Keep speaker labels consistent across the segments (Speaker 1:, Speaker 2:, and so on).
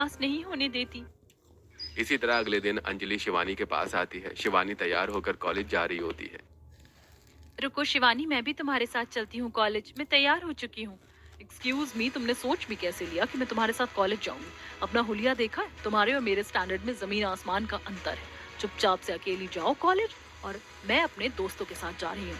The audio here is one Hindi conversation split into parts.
Speaker 1: पास नहीं होने देती।
Speaker 2: इसी तरह अगले दिन अंजलि शिवानी के पास आती है। शिवानी तैयार होकर कॉलेज जा रही होती है।
Speaker 1: रुको शिवानी, मैं भी तुम्हारे साथ चलती हूँ कॉलेज, मैं तैयार हो चुकी हूँ। एक्सक्यूज मी, तुमने सोच भी कैसे लिया कि मैं तुम्हारे साथ कॉलेज जाऊंगी? अपना हुलिया देखा है? तुम्हारे और मेरे स्टैंडर्ड में जमीन आसमान का अंतर है। चुपचाप से अकेली जाओ कॉलेज, और मैं अपने दोस्तों के साथ जा रही हूँ।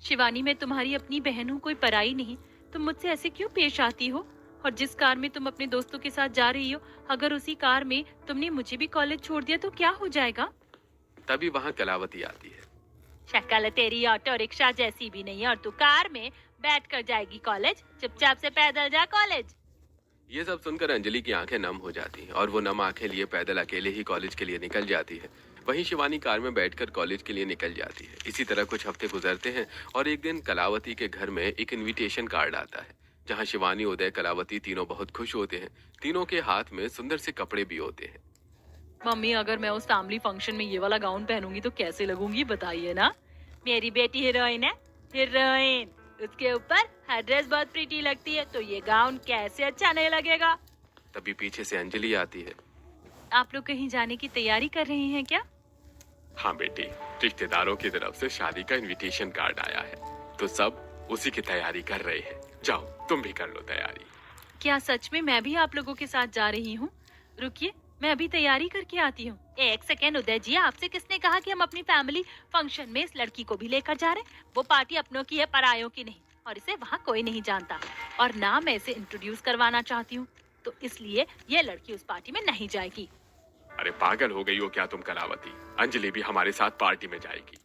Speaker 1: शिवानी, मैं तुम्हारी अपनी बहन हूँ, कोई पराई नहीं। तुम मुझसे ऐसे क्यों पेश आती हो? और जिस कार में तुम अपने दोस्तों के साथ जा रही हो, अगर उसी कार में तुमने मुझे भी कॉलेज छोड़ दिया तो क्या हो जाएगा?
Speaker 2: तभी वहां कलावती आती है।
Speaker 1: शक्ल तेरी ऑटो रिक्शा जैसी भी नहीं है और तू कार में बैठ कर जाएगी कॉलेज? चुपचाप से पैदल जा कॉलेज।
Speaker 2: ये सब सुनकर अंजलि की आंखें नम हो जाती हैं और वो नम आंखें लिए पैदल अकेले ही कॉलेज के लिए निकल जाती है। वहीं शिवानी कार में बैठकर कॉलेज के लिए निकल जाती है। इसी तरह कुछ हफ्ते गुजरते हैं और एक दिन कलावती के घर में एक इनविटेशन कार्ड आता है, जहां शिवानी, उदय, कलावती तीनों बहुत खुश होते हैं। तीनों के हाथ में सुंदर से कपड़े भी होते हैं।
Speaker 1: मम्मी, अगर मैं उस फैमिली फंक्शन में ये वाला गाउन पहनूंगी तो कैसे लगूंगी बताइए ना? मेरी बेटी हीरोइन है, हीरोइन। उसके ऊपर हर ड्रेस बहुत प्रीटी लगती है, तो ये गाउन कैसे अच्छा नहीं लगेगा?
Speaker 2: तभी पीछे से अंजलि आती है।
Speaker 1: आप लोग कहीं जाने की तैयारी कर रहे हैं क्या?
Speaker 2: हाँ बेटी, रिश्तेदारों की तरफ से शादी का इनविटेशन कार्ड आया है, तो सब उसी की तैयारी कर रहे हैं। जाओ तुम भी कर लो तैयारी।
Speaker 1: क्या सच में मैं भी आप लोगों के साथ जा रही हूँ? रुकिए, मैं अभी तैयारी करके आती हूँ। एक सेकेंड उदय जी, आपसे किसने कहा कि हम अपनी फैमिली फंक्शन में इस लड़की को भी लेकर जा रहे हैं? वो पार्टी अपनों की है, परायों की नहीं, और इसे वहाँ कोई नहीं जानता। और ना मैं इसे इंट्रोड्यूस करवाना चाहती हूँ, तो इसलिए ये लड़की उस पार्टी में नहीं जाएगी।
Speaker 2: अरे पागल हो गई हो क्या तुम कलावती? अंजलि भी हमारे साथ पार्टी में जाएगी।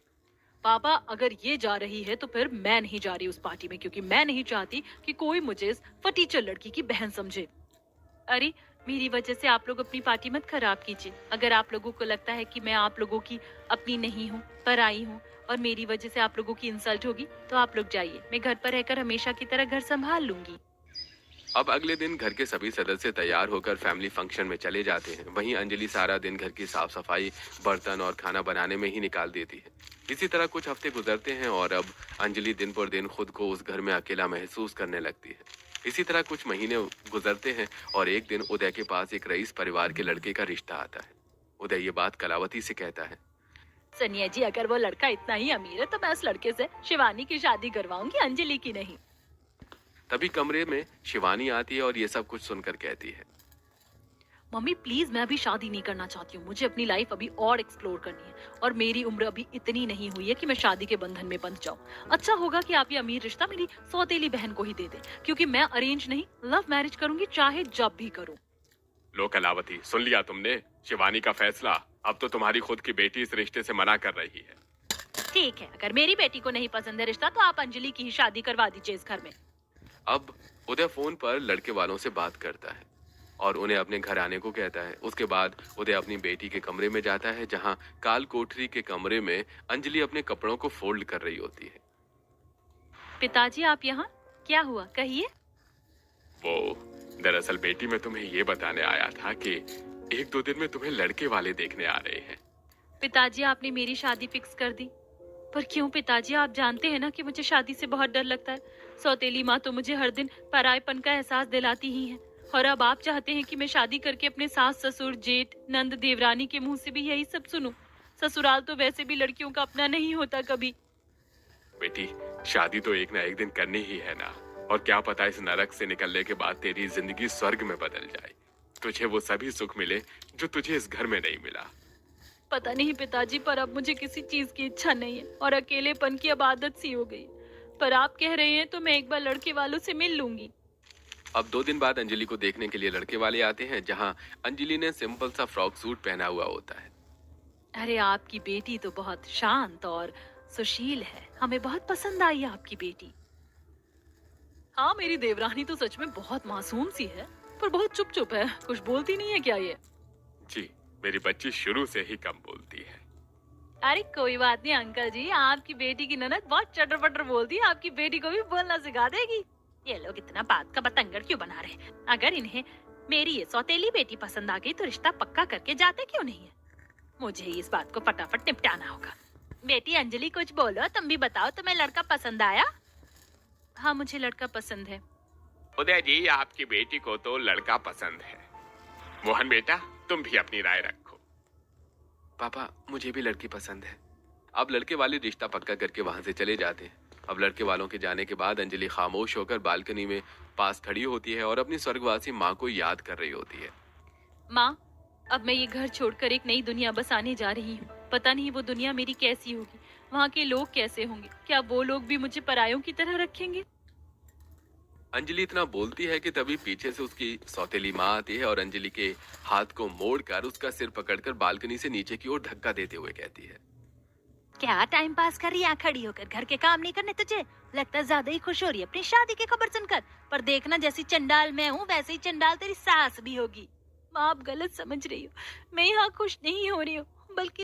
Speaker 1: पापा, अगर ये जा रही है तो फिर मैं नहीं जा रही उस पार्टी में, क्योंकि मैं नहीं चाहती कि कोई मुझे इस फटीचर लड़की की बहन समझे। अरे, मेरी वजह से आप लोग अपनी पार्टी मत खराब कीजिए। अगर आप लोगों को लगता है कि मैं आप लोगों की अपनी नहीं हूँ, पराई हूँ, और मेरी वजह से आप लोगों की इंसल्ट होगी, तो आप लोग जाइए। मैं घर पर रहकर हमेशा की तरह घर संभाल लूंगी।
Speaker 2: अब अगले दिन घर के सभी सदस्य तैयार होकर फैमिली फंक्शन में चले जाते हैं। वहीं अंजलि सारा दिन घर की साफ सफाई, बर्तन और खाना बनाने में ही निकाल देती है। इसी तरह कुछ हफ्ते गुजरते हैं और अब अंजलि दिन पर दिन खुद को उस घर में अकेला महसूस करने लगती है। इसी तरह कुछ महीने गुजरते हैं और एक दिन उदय के पास एक रईस परिवार के लड़के का रिश्ता आता है। उदय ये बात कलावती से कहता है।
Speaker 1: सनिया जी, अगर वो लड़का इतना ही अमीर है तो मैं उस लड़के से शिवानी की शादी करवाऊंगी, अंजलि की नहीं।
Speaker 2: तभी कमरे में शिवानी आती है और ये सब कुछ सुनकर कहती है।
Speaker 1: मम्मी प्लीज, मैं अभी शादी नहीं करना चाहती हूँ। मुझे अपनी लाइफ अभी और एक्सप्लोर करनी है, और मेरी उम्र अभी इतनी नहीं हुई है कि मैं शादी के बंधन में बंध जाऊँ। अच्छा होगा कि आप ये अमीर रिश्ता मेरी सौतेली बहन को ही दे दें, क्योंकि मैं अरेंज नहीं, लव मैरिज करूंगी, चाहे जब भी करूँ।
Speaker 2: लो कलावती, सुन लिया तुमने शिवानी का फैसला? अब तो तुम्हारी खुद की बेटी इस रिश्ते से मना कर रही है।
Speaker 1: ठीक है, अगर मेरी बेटी को नहीं पसंद है रिश्ता, तो आप अंजलि की ही शादी करवा दीजिए इस घर में।
Speaker 2: अब उदय फोन पर लड़के वालों से बात करता है और उन्हें अपने घर आने को कहता है। उसके बाद उदय अपनी बेटी के कमरे में जाता है, जहां काल कोठरी के कमरे में अंजलि अपने कपड़ों को फोल्ड कर रही होती है।
Speaker 1: पिताजी, आप यहाँ? क्या हुआ, कहिए।
Speaker 2: वो दरअसल बेटी, मैं तुम्हें ये बताने आया था कि एक दो दिन में तुम्हें लड़के वाले देखने आ रहे हैं।
Speaker 1: पिताजी, आपने मेरी शादी फिक्स कर दी। पर क्यों पिताजी? आप जानते हैं ना कि मुझे शादी से बहुत डर लगता है। सौतेली माँ तो मुझे हर दिन परायपन का एहसास दिलाती ही है, और अब आप चाहते हैं कि मैं शादी करके अपने सास ससुर जेठ नंद देवरानी के मुंह से भी यही सब सुनूं। ससुराल तो वैसे भी लड़कियों का अपना नहीं होता कभी।
Speaker 2: बेटी, शादी तो एक ना एक दिन करनी ही है ना। और क्या पता इस नरक से निकलने के बाद तेरी जिंदगी स्वर्ग में बदल जाए। तुझे वो सभी सुख मिले जो तुझे इस घर में नहीं मिला।
Speaker 1: पता नहीं पिताजी, पर अब मुझे किसी चीज की इच्छा नहीं है, और अकेलेपन की अब आदत सी हो गई। पर आप कह रहे हैं तो मैं एक बार लड़के वालों से मिल लूंगी।
Speaker 2: अब 2 दिन बाद अंजलि को देखने के लिए लड़के वाले आते हैं, जहां अंजलि ने सिंपल सा फ्रॉक सूट पहना हुआ होता है।
Speaker 1: अरे, आपकी बेटी तो बहुत शांत और सुशील है, हमें बहुत पसंद आई आपकी बेटी। हाँ, मेरी देवरानी तो सच में बहुत मासूम सी है, पर बहुत चुप चुप है, कुछ बोलती नहीं है क्या ये?
Speaker 2: जी, मेरी बच्ची शुरू से ही कम बोलती है।
Speaker 1: अरे कोई बात नहीं अंकल जी, आपकी बेटी की ननद बहुत चटर पटर बोलती है, आपकी बेटी को भी बोलना सिखा देगी। ये लोग इतना बात का बतंगड़ क्यों बना रहे हैं? अगर इन्हें मेरी ये सौतेली बेटी पसंद आ गई तो रिश्ता पक्का करके जाते क्यों नहीं है? मुझे ही इस बात को फटाफट निपटाना होगा। बेटी अंजलि, कुछ बोलो, तुम भी बताओ, तुम्हें लड़का पसंद आया? हाँ, मुझे लड़का पसंद है।
Speaker 2: उदय जी, आपकी बेटी को तो लड़का पसंद है।
Speaker 3: मोहन बेटा, तुम भी अपनी राय रखो।
Speaker 2: पापा, मुझे भी लड़की पसंद है। अब लड़के वाले रिश्ता पक्का करके वहां से चले जाते हैं। अब लड़के वालों के जाने के बाद अंजलि खामोश होकर बालकनी में पास खड़ी होती है और अपनी स्वर्गवासी माँ को याद कर रही होती है।
Speaker 1: माँ, अब मैं ये घर छोड़कर एक नई दुनिया बसाने जा रही हूँ। पता नहीं वो दुनिया मेरी कैसी होगी, वहाँ के लोग कैसे होंगे, क्या वो लोग भी मुझे परायों की तरह रखेंगे?
Speaker 2: अंजलि इतना बोलती है कि तभी पीछे से उसकी सौतेली माँ आती है और अंजलि के हाथ को मोड़कर उसका सिर पकड़कर बालकनी से नीचे की ओर धक्का देते हुए कहती है।
Speaker 4: क्या टाइम पास कर रही है खड़ी होकर? घर के काम नहीं करने तुझे? लगता है ज्यादा ही खुश हो रही है अपनी शादी की खबर सुनकर। पर देखना, जैसी चंडाल मैं हूँ वैसे ही चंडाल तेरी सास भी होगी।
Speaker 1: माँ, आप गलत समझ रही हो। मैं यहाँ खुश नहीं हो रही हूँ, बल्कि